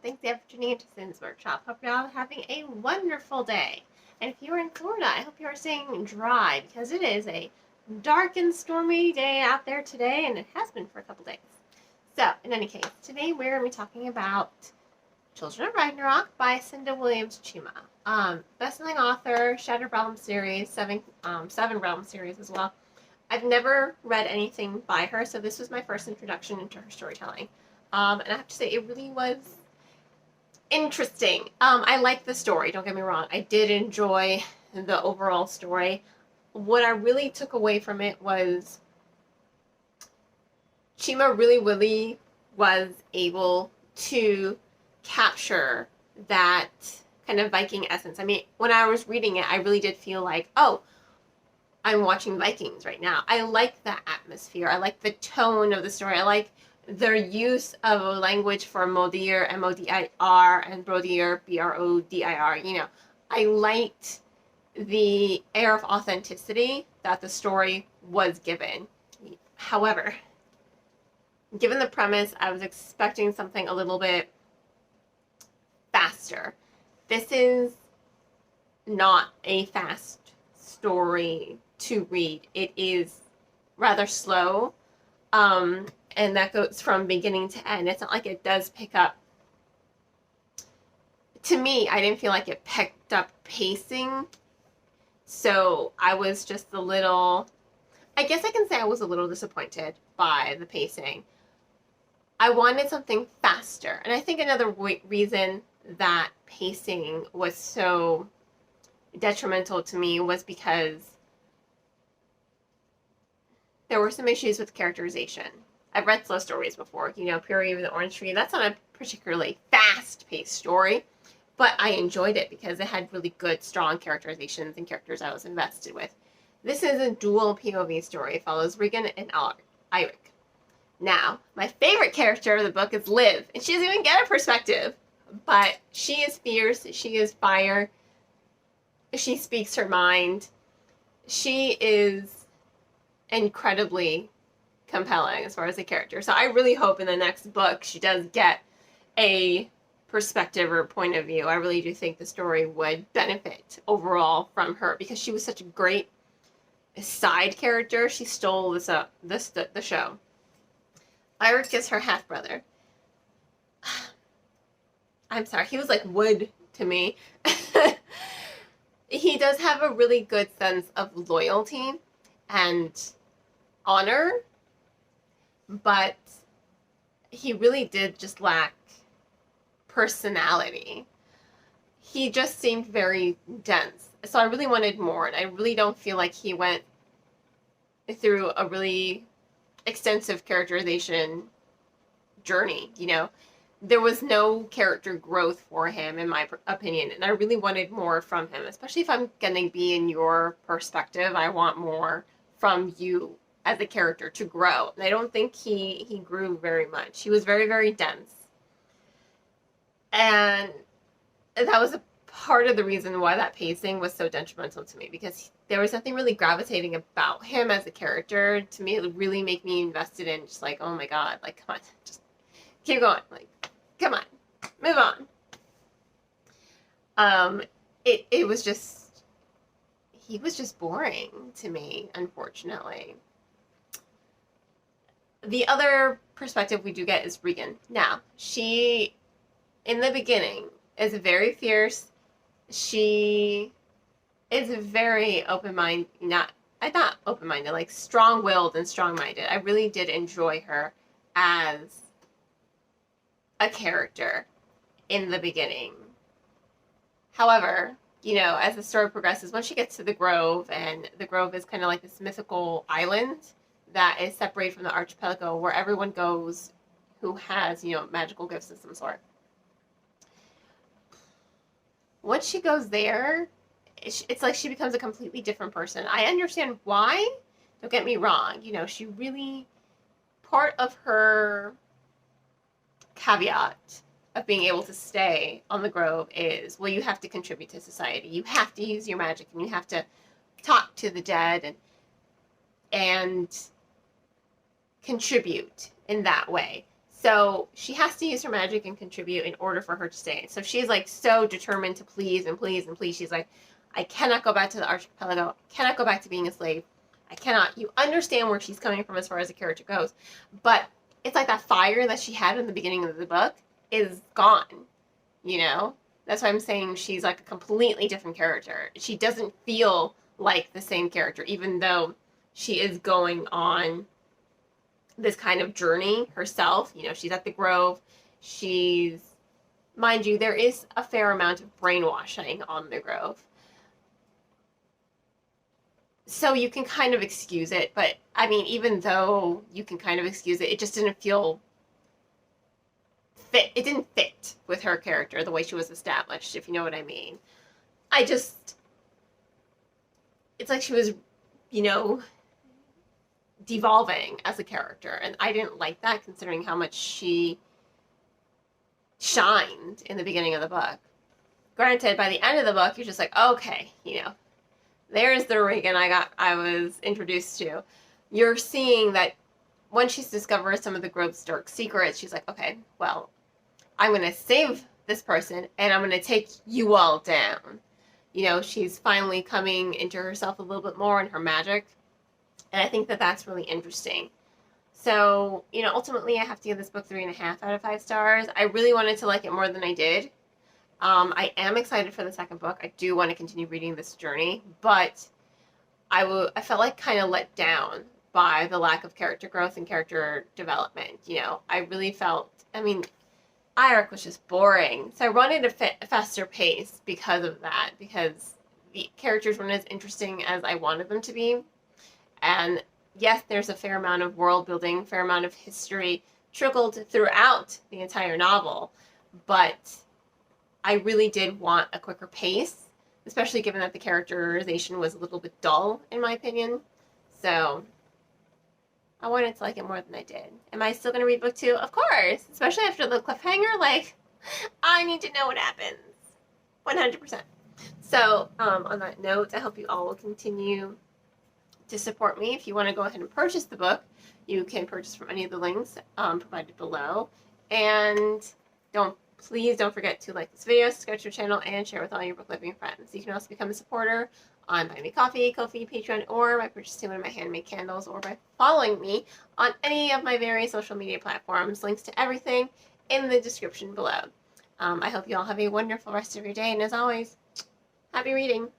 Thanks again for tuning into Sin's Workshop. Hope you're all having a wonderful day. And if you're in Florida, I hope you are staying dry because it is a dark and stormy day out there today, and it has been for a couple days. So, in any case, today we're going to be talking about Children of Ragnarok by Cinda Williams-Chima. Best-selling author, Shattered Realm series, seven Realm series as well. I've never read anything by her, so this was my first introduction into her storytelling. And I have to say, it really was interesting. I liked the story, don't get me wrong. I did enjoy the overall story. What I really took away from it was Chima really was able to capture that kind of Viking essence. I mean, when I was reading it, I really did feel like, oh, I'm watching Vikings right now. I like the atmosphere. I like the tone of the story. I like their use of a language for Modir, M-O-D-I-R, and Brodir, B-R-O-D-I-R. You know, I liked the air of authenticity that the story was given. However, given the premise, I was expecting something a little bit faster. This is not a fast story to read. It is rather slow, and that goes from beginning to end. It's not like it does pick up. To me, I didn't feel like it picked up pacing, so I was just a little, I guess I can say I was a little disappointed by the pacing. I wanted something faster, and I think another reason that pacing was so detrimental to me was because there were some issues with characterization. I've read slow stories before, you know, Purity of the Orange Tree. That's not a particularly fast-paced story, but I enjoyed it because it had really good, strong characterizations and characters I was invested with. This is a dual POV story. It follows Regan and Eirik. Now, my favorite character of the book is Liv, and she doesn't even get a perspective, but she is fierce, she is fire, she speaks her mind, she is incredibly compelling as far as a character. So I really hope in the next book she does get a perspective or point of view. I really do think the story would benefit overall from her because she was such a great side character. She stole the show. Eirik is her half-brother. I'm sorry, he was like wood to me. He does have a really good sense of loyalty and honor, but he really did just lack personality. He just seemed very dense. So I really wanted more, and I really don't feel like he went through a really extensive characterization journey, you know. There was no character growth for him, in my opinion, and I really wanted more from him, especially if I'm going to be in your perspective. I want more from you as a character to grow, and I don't think he grew very much. He was very dense, and that was a part of the reason why that pacing was so detrimental to me, because there was nothing really gravitating about him as a character. To me, it would really make me invested in just like, oh my god, like, come on, just keep going, like, come on, move on. It was just, he was just boring to me, unfortunately. The other perspective we do get is Regan. Now, she, in the beginning, is very fierce. She is very open-minded, not open-minded, like strong-willed and strong-minded. I really did enjoy her as a character in the beginning. However, you know, as the story progresses, once she gets to the Grove, and the Grove is kind of like this mythical island that is separated from the archipelago where everyone goes who has, you know, magical gifts of some sort. Once she goes there, it's like she becomes a completely different person. I understand why, don't get me wrong. You know, she really, part of her caveat of being able to stay on the Grove is, well, you have to contribute to society. You have to use your magic, and you have to talk to the dead and contribute in that way. So she has to use her magic and contribute in order for her to stay. So she's like so determined to please and please and please. She's like, I cannot go back to the archipelago. I cannot go back to being a slave. I cannot. You understand where she's coming from as far as the character goes. But it's like that fire that she had in the beginning of the book is gone, you know? That's why I'm saying she's like a completely different character. She doesn't feel like the same character, even though she is going on this kind of journey herself. You know, she's at the Grove. She's, mind you, there is a fair amount of brainwashing on the Grove. So you can kind of excuse it, but I mean, even though you can kind of excuse it, it just didn't feel fit. It didn't fit with her character the way she was established, if you know what I mean. It's like she was, you know, devolving as a character, and I didn't like that considering how much she shined in the beginning of the book. Granted, by the end of the book, you're just like, okay, you know, there's the Regan I was introduced to. You're seeing that when she's discovered some of the Grove's dark secrets, she's like, okay, well, I'm going to save this person and I'm going to take you all down. You know, she's finally coming into herself a little bit more in her magic. And I think that that's really interesting. So, you know, ultimately I have to give this book 3.5 out of 5 stars. I really wanted to like it more than I did. I am excited for the second book. I do want to continue reading this journey, but I felt like kind of let down by the lack of character growth and character development. You know, I really felt, I mean, Eirik was just boring. So I wanted a faster pace because of that, because the characters weren't as interesting as I wanted them to be. And yes, there's a fair amount of world building, fair amount of history trickled throughout the entire novel, but I really did want a quicker pace, especially given that the characterization was a little bit dull, in my opinion. So I wanted to like it more than I did. Am I still going to read book 2? Of course, especially after the cliffhanger. Like, I need to know what happens. 100%. So on that note, I hope you all will continue to support me. If you want to go ahead and purchase the book, you can purchase from any of the links provided below. And please don't forget to like this video, subscribe to your channel, and share with all your book loving friends. You can also become a supporter on Buy Me Coffee, Ko-fi, Patreon, or by purchasing one of my handmade candles, or by following me on any of my various social media platforms. Links to everything in the description below. I hope you all have a wonderful rest of your day, and as always, happy reading!